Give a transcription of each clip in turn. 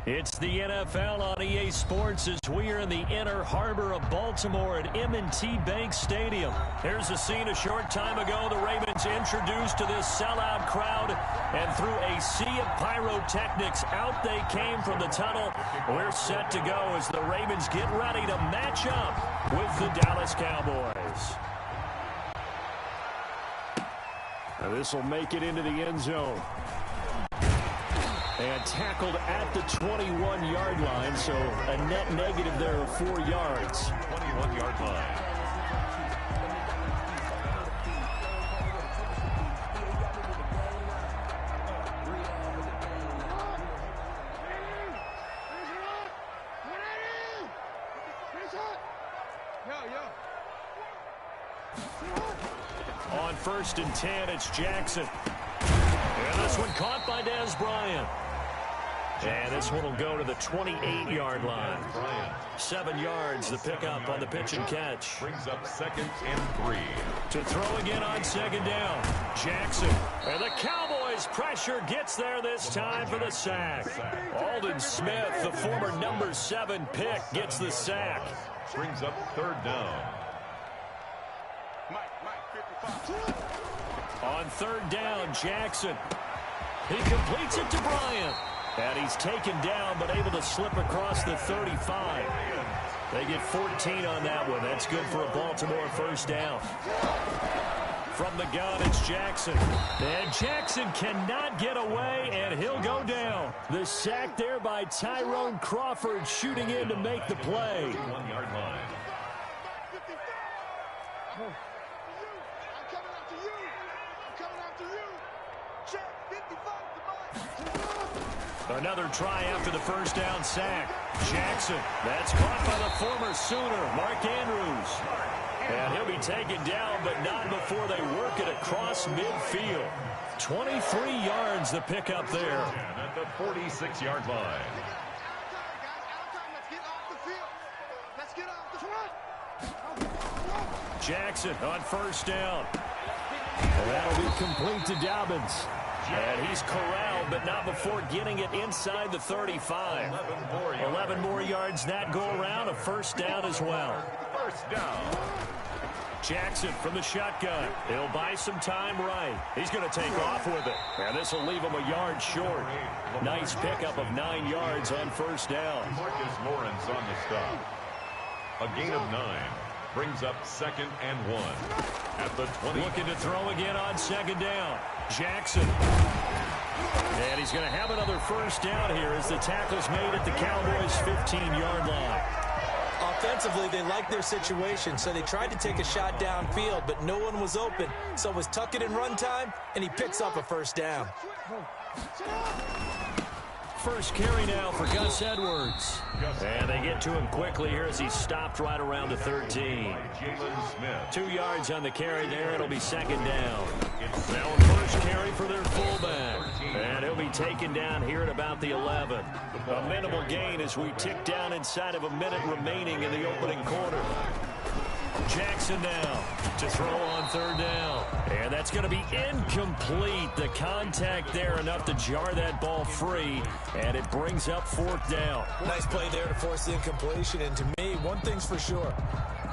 It's the NFL on EA Sports as we are in the inner harbor of Baltimore at M&T Bank Stadium. Here's a scene a short time ago. The Ravens introduced to this sellout crowd, and through a sea of pyrotechnics, out they came from the tunnel. We're set to go as the Ravens get ready to match up with the Dallas Cowboys. Now this will make it into the end zone. And tackled at the 21-yard line, so a net negative there of 4 yards. 21-yard line. On 1st and 10, it's Jackson. And this one caught by Dez Bryant. And this one will go to the 28-yard line. 7 yards, the pickup on the pitch and catch. Brings up 2nd and 3. To throw again on 2nd down. Jackson. And the Cowboys pressure gets there this time for the sack. Aldon Smith, the former number 7 pick, gets the sack. Brings up 3rd down. On 3rd down, Jackson. He completes it to Bryant. And he's taken down, but able to slip across the 35. They get 14 on that one. That's good for a Baltimore 1st down. From the gun, it's Jackson. And Jackson cannot get away, and he'll go down. The sack there by Tyrone Crawford, shooting in to make the play. 1-yard line. Another try after the 1st down sack. Jackson, that's caught by the former Sooner, Mark Andrews. And he'll be taken down, but not before they work it across midfield. 23 yards the pickup there. And at the 46-yard line. Jackson on 1st down. And that'll be complete to Dobbins. And he's corralled, but not before getting it inside the 35. 11 more yards that go around, a 1st down as well. 1st down. Jackson from the shotgun. He'll buy some time right. He's going to take off with it. And this will leave him a yard short. Nice pickup of 9 yards on 1st down. Marcus Lawrence on the stop. A gain of 9. Brings up 2nd and 1. At the 20. Looking to throw again on 2nd down. Jackson. And he's going to have another 1st down here as the tackle's made at the Cowboys' 15-yard line. Offensively, they liked their situation, so they tried to take a shot downfield, but no one was open. So it was tuck it in run time, and he picks up a 1st down. First carry now for Gus Edwards. And they get to him quickly here as he's stopped right around the 13. 2 yards on the carry there. It'll be 2nd down. Now a first carry for their fullback. And he'll be taken down here at about the 11. A minimal gain as we tick down inside of a minute remaining in the opening quarter. Jackson now to throw on 3rd down. And that's going to be incomplete. The contact there enough to jar that ball free. And it brings up 4th down. Nice play there to force the incompletion. And to me, one thing's for sure.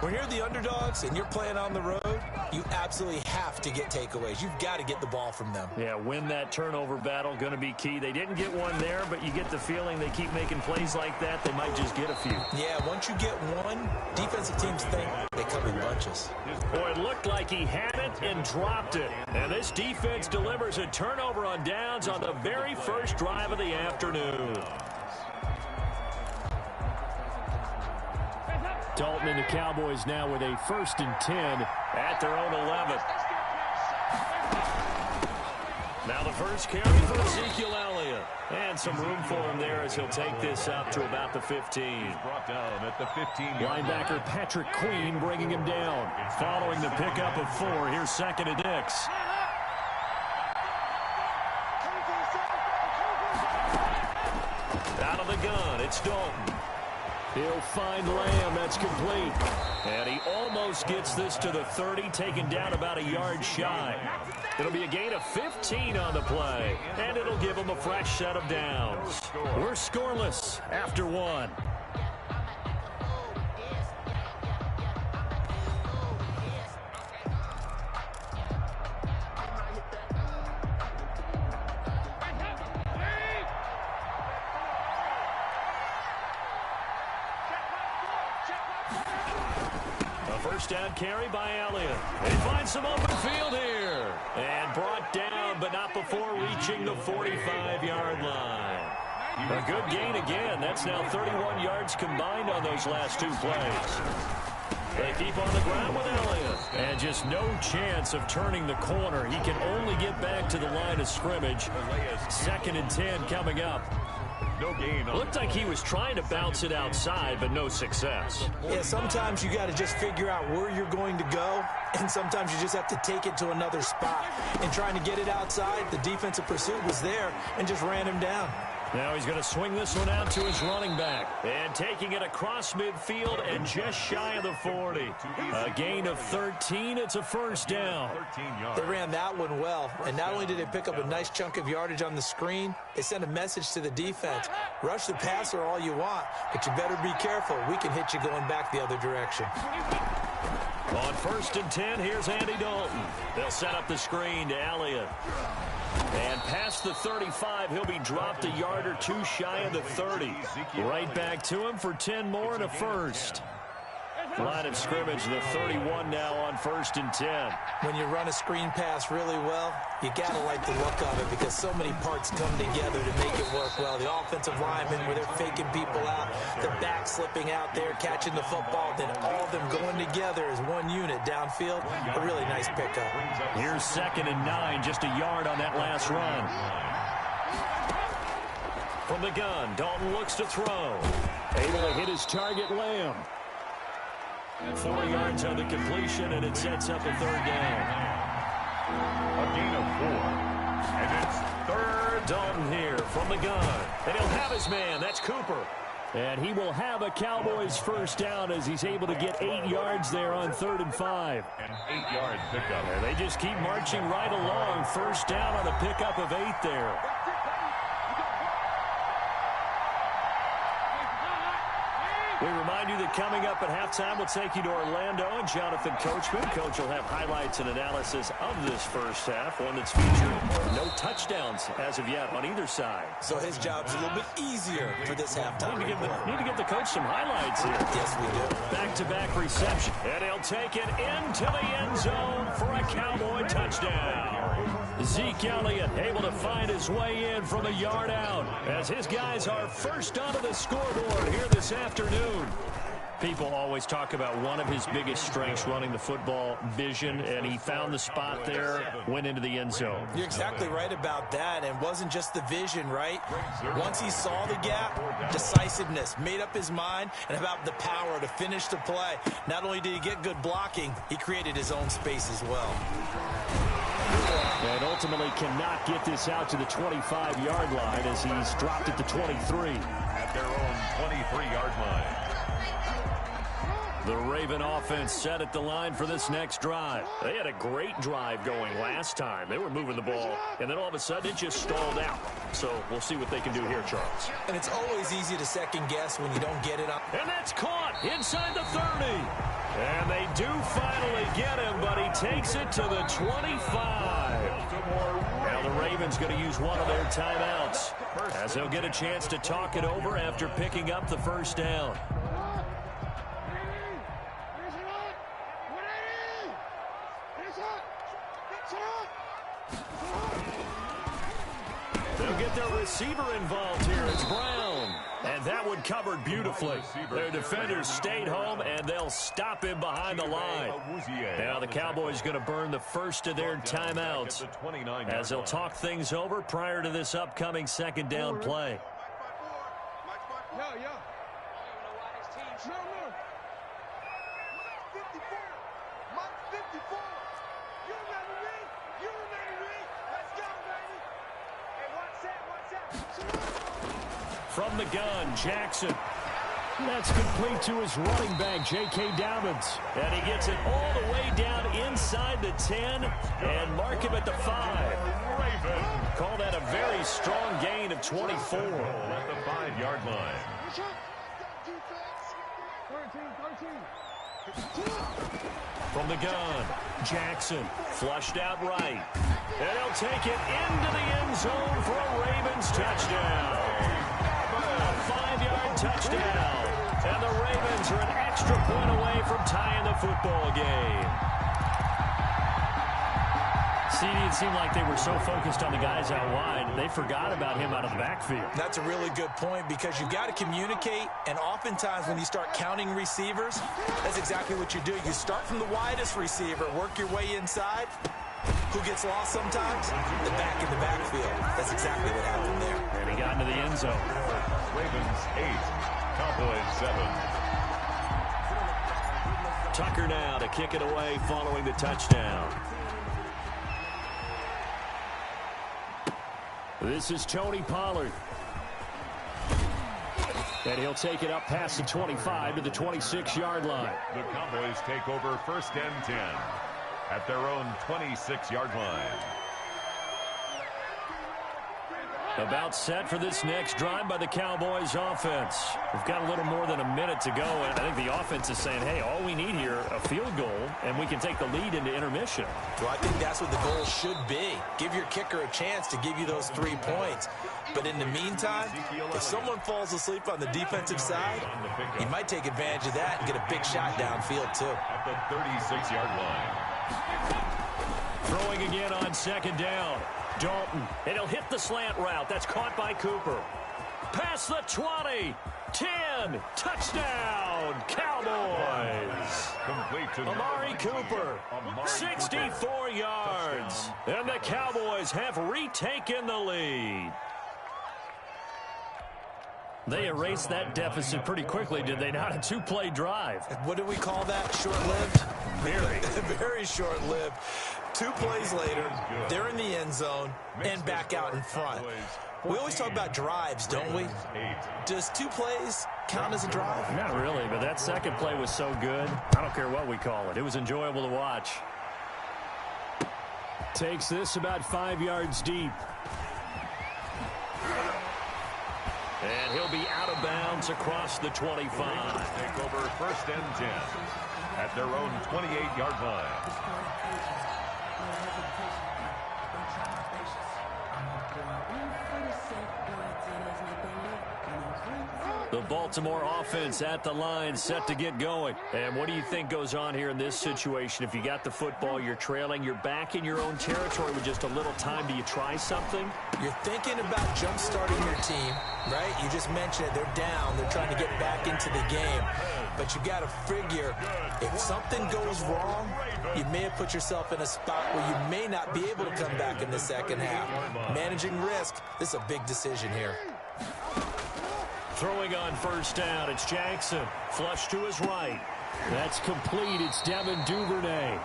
When you're the underdogs and you're playing on the road, you absolutely have to get takeaways. You've got to get the ball from them. Yeah, win that turnover battle, going to be key. They didn't get one there, but you get the feeling they keep making plays like that, they might just get a few. Yeah, once you get one, defensive teams think they come in bunches. Boy, it looked like he had it and dropped it. And this defense delivers a turnover on downs on the very first drive of the afternoon. Dalton and the Cowboys now with a 1st and 10 at their own 11. Now the first carry for Ezekiel Elliott. And some room for him there as he'll take this up to about the 15. Brought down at the 15. Linebacker Patrick Queen bringing him down. Following the pickup of 4, here's 2nd and 6. Out of the gun, it's Dalton. He'll find Lamb. That's complete. And he almost gets this to the 30, taken down about a yard shy. It'll be a gain of 15 on the play, and it'll give him a fresh set of downs. We're scoreless after one. First down carry by Elliott. He finds some open field here. And brought down, but not before reaching the 45-yard line. A good gain again. That's now 31 yards combined on those last two plays. They keep on the ground with Elliott. And just no chance of turning the corner. He can only get back to the line of scrimmage. 2nd and 10 coming up. No gain. Looked like he was trying to bounce it outside, but no success. Yeah, sometimes you got to just figure out where you're going to go, and sometimes you just have to take it to another spot. And trying to get it outside, the defensive pursuit was there and just ran him down. Now he's going to swing this one out to his running back. And taking it across midfield and just shy of the 40. A gain of 13. It's a first down. They ran that one well. And not only did they pick up a nice chunk of yardage on the screen, they sent a message to the defense. Rush the passer all you want, but you better be careful. We can hit you going back the other direction. On 1st and 10, here's Andy Dalton. They'll set up the screen to Elliott. And past the 35, he'll be dropped a yard or two shy of the 30. Right back to him for 10 more and a first. Line of scrimmage, the 31 now on 1st and 10. When you run a screen pass really well, you got to like the look of it because so many parts come together to make it work well. The offensive linemen where they're faking people out, the back slipping out there, catching the football, then all of them going together as one unit downfield. A really nice pickup. Here's 2nd and 9, just a yard on that last run. From the gun, Dalton looks to throw. Able to hit his target, Lamb. 4 yards on the completion, and it sets up a 3rd down. A gain of 4. And it's 3rd. Dalton here from the gun. And he'll have his man. That's Cooper. And he will have a Cowboys first down as he's able to get 8 yards there on 3rd and 5. An 8-yard pickup. And they just keep marching right along. First down on a pickup of 8 there. We remind you that coming up at halftime, we'll take you to Orlando and Jonathan Coachman. Coach will have highlights and analysis of this first half, one that's featured no touchdowns as of yet on either side. So his job's a little bit easier for this halftime. Need to give the coach some highlights here. Yes, we do. Back-to-back reception. And he'll take it into the end zone for a Cowboy touchdown. Zeke Elliott able to find his way in from a yard out as his guys are first onto the scoreboard here this afternoon. People always talk about one of his biggest strengths, running the football, vision, and he found the spot there, went into the end zone. You're exactly right about that, and wasn't just the vision, right? Once he saw the gap, decisiveness, made up his mind, and about the power to finish the play. Not only did he get good blocking, he created his own space as well. And ultimately cannot get this out to the 25-yard line as he's dropped it to 23. At their own 23-yard line. The Raven offense set at the line for this next drive. They had a great drive going last time. They were moving the ball, and then all of a sudden it just stalled out. So we'll see what they can do here, Charles. And it's always easy to second guess when you don't get it up. And that's caught inside the 30. And they do finally get him, but he takes it to the 25. Now the Ravens going to use one of their timeouts as they'll get a chance to talk it over after picking up the first down. They'll get their receiver involved here. It's Brown. And that one covered beautifully. Their defenders stayed home, and they'll stop him behind the line. Now the Cowboys going to burn the first of their timeouts as they'll talk things over prior to this upcoming 2nd down play. From the gun, Jackson. That's complete to his running back, J.K. Dobbins. And he gets it all the way down inside the 10 and mark him at the 5. Call that a very strong gain of 24. At the 5-yard line. From the gun, Jackson flushed out right. And he'll take it into the end zone for a Ravens touchdown. A 5-yard touchdown. And the Ravens are an extra point away from tying the football game. CD, it seemed like they were so focused on the guys out wide, they forgot about him out of the backfield. That's a really good point because you've got to communicate, and oftentimes when you start counting receivers, that's exactly what you do. You start from the widest receiver, work your way inside. Who gets lost sometimes? The back in the backfield. That's exactly what happened there. And he got into the end zone. Ravens 8, Cowboys 7. Tucker now to kick it away following the touchdown. This is Tony Pollard. And he'll take it up past the 25 to the 26-yard line. The Cowboys take over 1st and 10 at their own 26-yard line. About set for this next drive by the Cowboys offense. We've got a little more than a minute to go, and I think the offense is saying, hey, all we need here, a field goal, and we can take the lead into intermission. Well, I think that's what the goal should be. Give your kicker a chance to give you those 3 points. But in the meantime, if someone falls asleep on the defensive side, he might take advantage of that and get a big shot downfield, too. At the 36-yard line. Throwing again on 2nd down. Dalton, and he'll hit the slant route. That's caught by Cooper. Past the 20, 10, touchdown, Cowboys. Complete to Amari Cooper, 64 yards. And the Cowboys have retaken the lead. They erased that deficit pretty quickly, did they not? A 2-play drive. What do we call that? Short-lived? Very. Very short-lived. 2 plays later, they're in the end zone and back out in front. We always talk about drives, don't we? Does 2 plays count as a drive? Not really, but that second play was so good. I don't care what we call it. It was enjoyable to watch. Takes this about 5 yards deep. And he'll be out of bounds across the 25. Take over 1st and 10 at their own 28-yard line. The Baltimore offense at the line, set to get going. And what do you think goes on here in this situation? If you got the football, you're trailing, you're back in your own territory with just a little time. Do you try something? You're thinking about jump-starting your team, right? You just mentioned it. They're down. They're trying to get back into the game. But you got to figure, if something goes wrong, you may have put yourself in a spot where you may not be able to come back in the second half. Managing risk, this is a big decision here. Throwing on 1st down, it's Jackson. Flush to his right. That's complete. It's Devin Duvernay.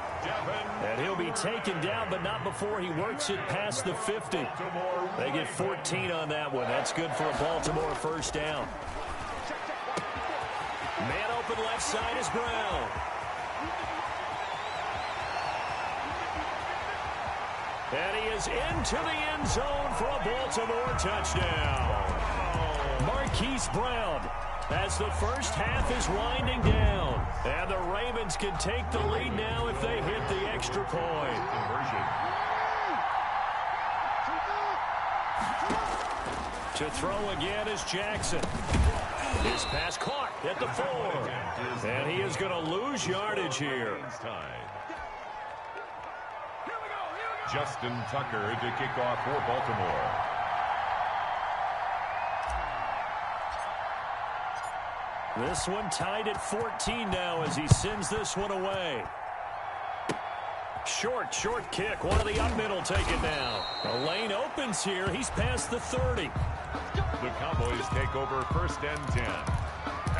And he'll be taken down, but not before he works it past the 50. They get 14 on that one. That's good for a Baltimore 1st down. Man open left side is Brown. And he is into the end zone for a Baltimore touchdown. Marquise Brown as the first half is winding down. And the Ravens can take the lead now if they hit the extra point. To throw again is Jackson. His pass caught at the 4. And he is going to lose yardage here. Justin Tucker to kick off for Baltimore. This one tied at 14 now as he sends this one away. Short kick. One of the up middle taken now. The lane opens here. He's past the 30. The Cowboys take over 1st and 10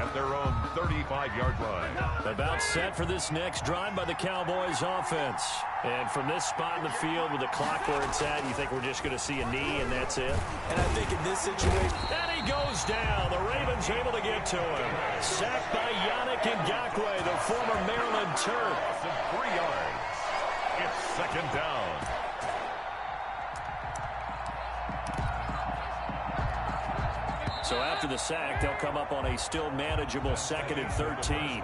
at their own 35-yard line. About set for this next drive by the Cowboys offense. And from this spot in the field with the clock where it's at, you think we're just going to see a knee and that's it? And I think in this situation... And he goes down. The Ravens able to get to him. Sacked by Yannick Ngakoue, the former Maryland Terp. 3 yards. It's second down. So after the sack, they'll come up on a still manageable 2nd and 13.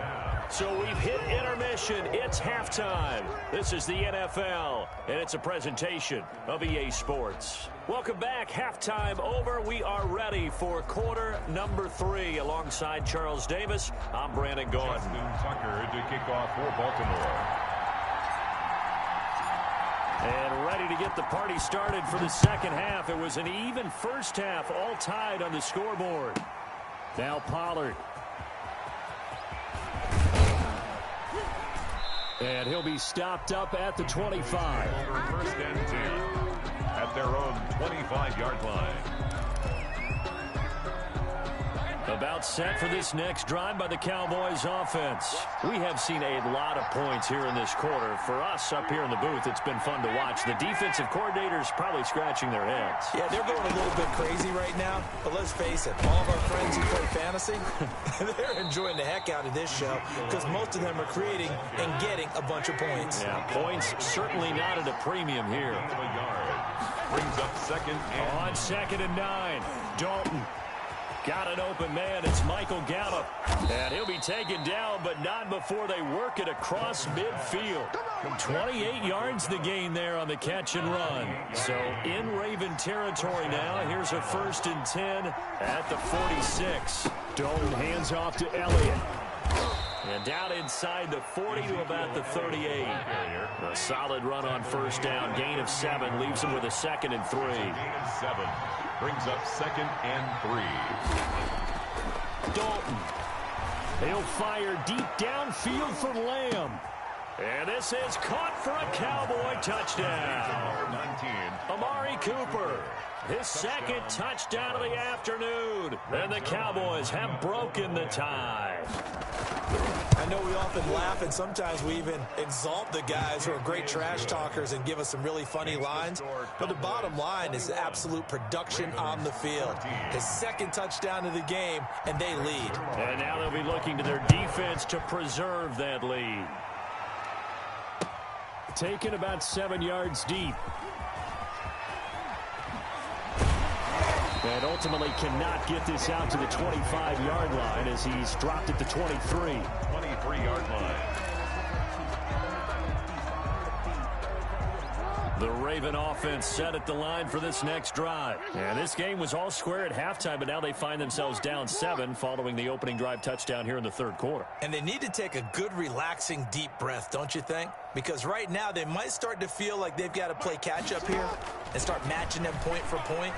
So we've hit intermission. It's halftime. This is the NFL, and it's a presentation of EA Sports. Welcome back. Halftime over. We are ready for quarter number 3. Alongside Charles Davis, I'm Brandon Gordon. Justin Tucker to kick off for Baltimore. And ready to get the party started for the second half. It was an even first half, all tied on the scoreboard. Now Pollard. And he'll be stopped up at the 25. First and 10 at their own 25-yard line. About set for this next drive by the Cowboys offense. We have seen a lot of points here in this quarter. For us up here in the booth, it's been fun to watch. The defensive coordinators probably scratching their heads. Yeah, they're going a little bit crazy right now. But let's face it, all of our friends who play fantasy, they're enjoying the heck out of this show because most of them are creating and getting a bunch of points. Yeah, points certainly not at a premium here. Brings up second and... On 2nd and 9, Dalton. Got an open man. It's Michael Gallup. And he'll be taken down, but not before they work it across midfield. 28 yards the gain there on the catch and run. So in Raven territory now. Here's a 1st and 10 at the 46. Dalton hands off to Elliott. And down inside the 40 to about the 38. A solid run on first down. Gain of 7 leaves him with a 2nd and 3. Gain of 7 brings up 2nd and 3. Dalton. He'll fire deep downfield for Lamb. And this is caught for a Cowboy touchdown. 19. Amari Cooper. His 2nd touchdown of the afternoon. And the Cowboys have broken the tie. I know we often laugh and sometimes we even exalt the guys who are great trash talkers and give us some really funny lines. But the bottom line is the absolute production on the field. His 2nd touchdown of the game, and they lead. And now they'll be looking to their defense to preserve that lead. Taken about 7 yards deep. And ultimately cannot get this out to the 25-yard line as he's dropped at the 23. 23-yard line. The Raven offense set at the line for this next drive. And this game was all square at halftime, but now they find themselves down 7 following the opening drive touchdown here in the 3rd quarter. And they need to take a good, relaxing, deep breath, don't you think? Because right now they might start to feel like they've got to play catch-up here and start matching them point for point.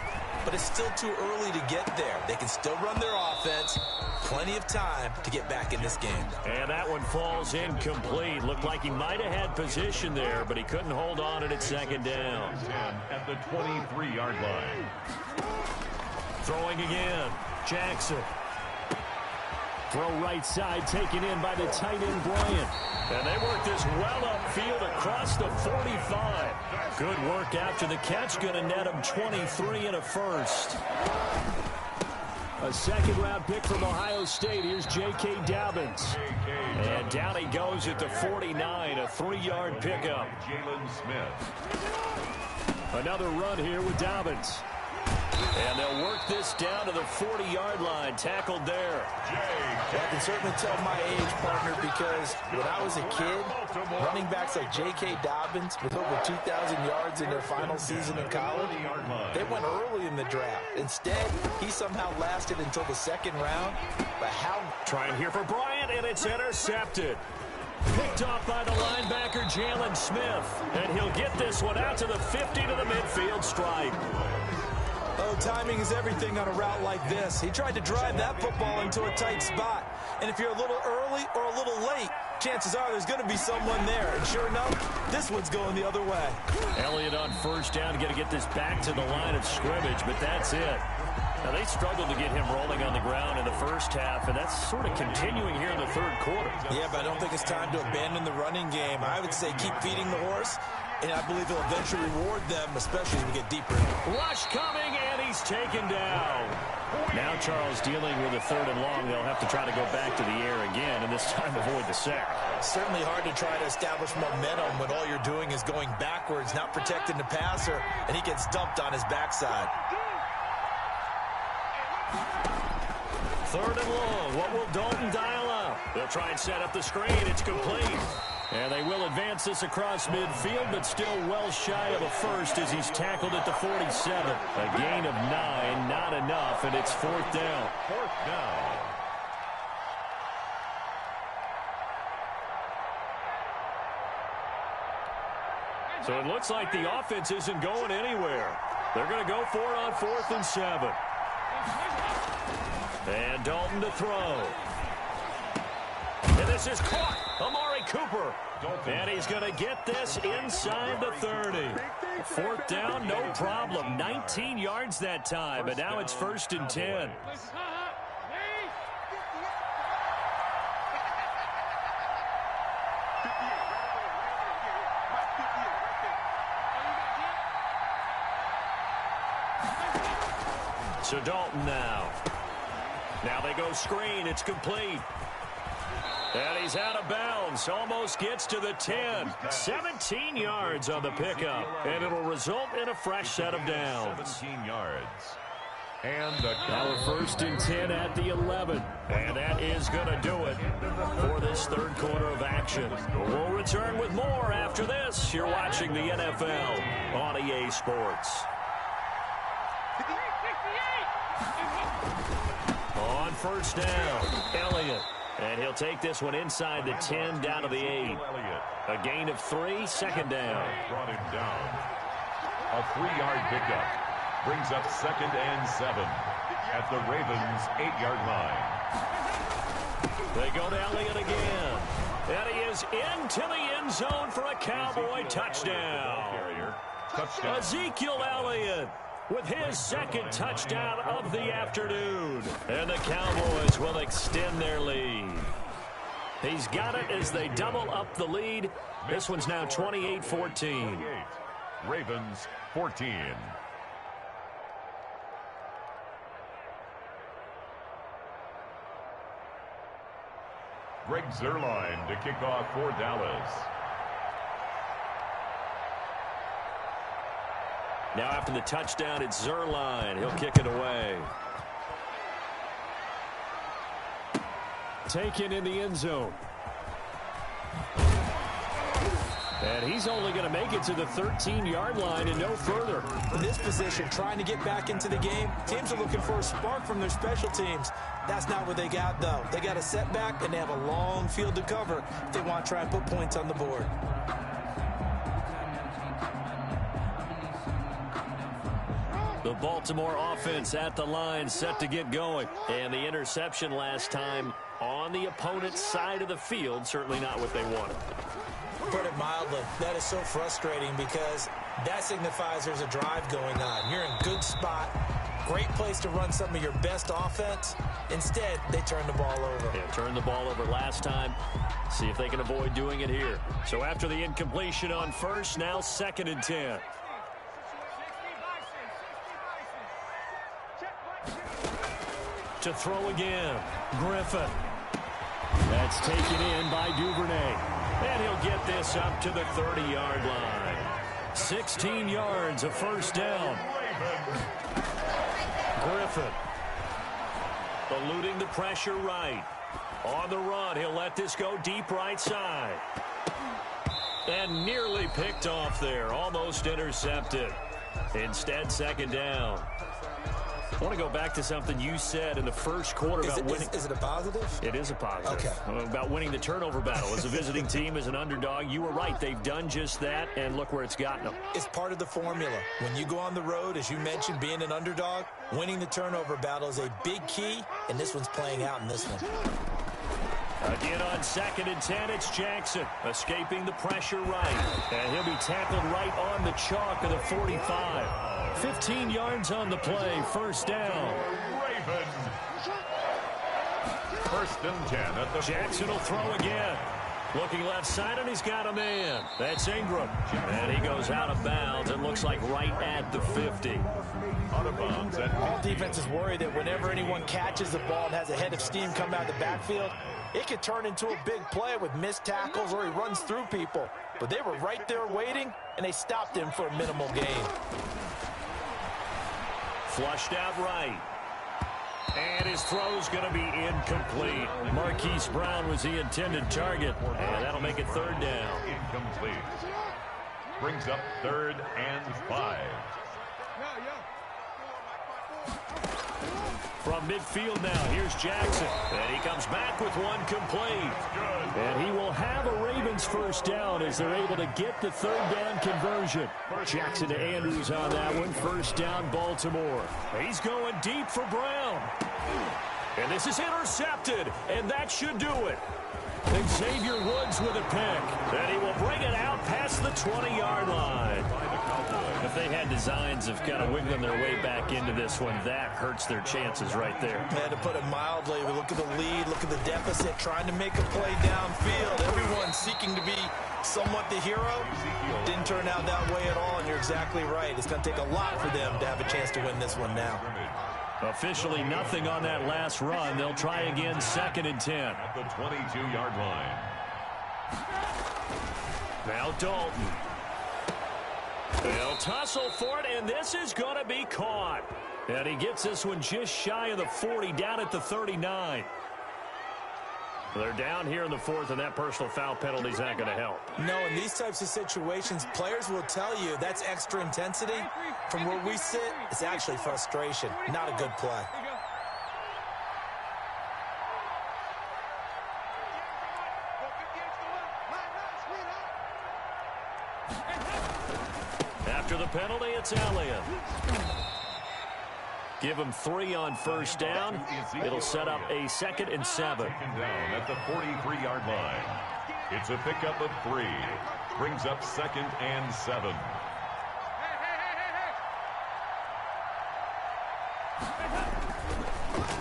But it's still too early to get there. They can still run their offense. Plenty of time to get back in this game. And that one falls incomplete. Looked like he might have had position there, but he couldn't hold on at 2nd down. At the 23-yard line. Throwing again. Jackson. Throw right side taken in by the tight end Bryant. And they work this well upfield across the 45. Good work after the catch. Going to net him 23 and a 1st. A 2nd-round pick from Ohio State. Here's J.K. Dobbins. And down he goes at the 49. A 3-yard pickup. Jalen Smith. Another run here with Dobbins. And they'll work this down to the 40-yard line. Tackled there. I can certainly tell my age, partner, because when I was a kid, running backs like J.K. Dobbins with over 2,000 yards in their final season in college, they went early in the draft. Instead, he somehow lasted until the 2nd round. But how... Trying here for Bryant, and it's intercepted. Picked off by the linebacker, Jalen Smith. And he'll get this one out to the 50 to the midfield stripe. Oh, timing is everything on a route like this. He tried to drive that football into a tight spot. And if you're a little early or a little late, chances are there's going to be someone there. And sure enough, this one's going the other way. Elliott on first down, going to get this back to the line of scrimmage, but that's it. Now, they struggled to get him rolling on the ground in the first half, and that's sort of continuing here in the third quarter. Yeah, but I don't think it's time to abandon the running game. I would say keep feeding the horse, and I believe he'll eventually reward them, especially as we get deeper. Rush coming, and he's taken down. Now Charles dealing with a third and long. They'll have to try to go back to the air again, and this time avoid the sack. Certainly hard to try to establish momentum when all you're doing is going backwards, not protecting the passer, and he gets dumped on his backside. Third and long. What will Dalton dial up? They'll try and set up the screen. It's complete. And they will advance this across midfield, but still well shy of a first as he's tackled at the 47. A gain of 9, not enough, and it's fourth down. Fourth down. So it looks like the offense isn't going anywhere. They're going to go for it on 4th and 7. And Dalton to throw. And this is caught. Amari Cooper. And he's going to get this inside the 30. Fourth down, no problem. 19 yards that time, but now it's 1st and 10. So Dalton now. Now they go screen. It's complete. And he's out of bounds. Almost gets to the 10. 17 yards on the pickup. And it'll result in a fresh set of downs. 17 yards. And now a 1st and 10 at the 11. And that is going to do it for this third quarter of action. We'll return with more after this. You're watching the NFL on EA Sports. On first down, Elliott. And he'll take this one inside the 10 down to the 8. A gain of 3, second down. Brought him down. A 3-yard pickup. Brings up 2nd and 7 at the Ravens' 8-yard line. They go to Elliott again. And he is into the end zone for a Cowboy touchdown. Ezekiel Elliott with his 2nd touchdown of the afternoon. And the Cowboys will extend their lead. He's got it as they double up the lead. This one's now 28-14. Ravens 14. Greg Zuerlein to kick off for Dallas. Now after the touchdown, it's Zuerlein. He'll kick it away. Taken in the end zone. And he's only going to make it to the 13-yard line and no further. In this position, trying to get back into the game, teams are looking for a spark from their special teams. That's not what they got, though. They got a setback, and they have a long field to cover if they want to try and put points on the board. The Baltimore offense at the line, set to get going. And the interception last time on the opponent's side of the field, certainly not what they wanted. Put it mildly, that is so frustrating because that signifies there's a drive going on. You're in a good spot, great place to run some of your best offense. Instead, they turn the ball over. Yeah, turned the ball over last time. See if they can avoid doing it here. So after the incompletion on first, now 2nd and 10. To throw again, Griffin. That's taken in by Duvernay. And he'll get this up to the 30-yard line. 16 yards, a first down. Griffin eluding the pressure right. On the run, he'll let this go deep right side. And nearly picked off there, almost intercepted. Instead, 2nd down. I want to go back to something you said in the first quarter about winning. Is it a positive? It is a positive. Okay. About winning the turnover battle. As a visiting team, as an underdog, you were right. They've done just that, and look where it's gotten them. It's part of the formula. When you go on the road, as you mentioned, being an underdog, winning the turnover battle is a big key, and this one's playing out in this one. Again on 2nd and 10, it's Jackson escaping the pressure right. And he'll be tackled right on the chalk of the 45. 15 yards on the play, first down. Ravens. 1st and 10 at the Jackson will throw again. Looking left side, and he's got a man. That's Ingram. And he goes out of bounds. It looks like right at the 50. Out of bounds. All defenses worry that whenever anyone catches the ball and has a head of steam come out of the backfield, it could turn into a big play with missed tackles or he runs through people. But they were right there waiting, and they stopped him for a minimal gain. Flushed out right. And his throw's going to be incomplete. Marquise Brown was the intended target, and that'll make it 3rd down. Incomplete. Brings up 3rd and 5. From midfield now, here's Jackson. And he comes back with one complete. And he will have a Ravens first down as they're able to get the 3rd down conversion. Jackson to Andrews on that one. First down, Baltimore. He's going deep for Brown. And this is intercepted, and that should do it. Xavier Woods with a pick. And he will bring it out past the 20-yard line. If they had designs of kind of wiggling their way back into this one, that hurts their chances right there. Man, to put it mildly, we look at the lead, look at the deficit, trying to make a play downfield. Everyone seeking to be somewhat the hero. Didn't turn out that way at all, and you're exactly right. It's going to take a lot for them to have a chance to win this one now. Officially nothing on that last run. They'll try again 2nd and 10. At the 22-yard line. Now Dalton. They'll tussle for it, and this is going to be caught. And he gets this one just shy of the 40, down at the 39. They're down here in the 4th, and that personal foul penalty is not going to help. No, in these types of situations, players will tell you that's extra intensity. From where we sit, it's actually frustration, not a good play. After the penalty, it's Elliott. Give him 3 on first down. It'll set up a 2nd and 7. Taken down at the 43-yard line. It's a pickup of 3. Brings up 2nd and 7.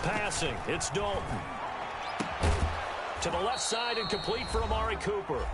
Passing, it's Dalton. To the left side and complete for Amari Cooper.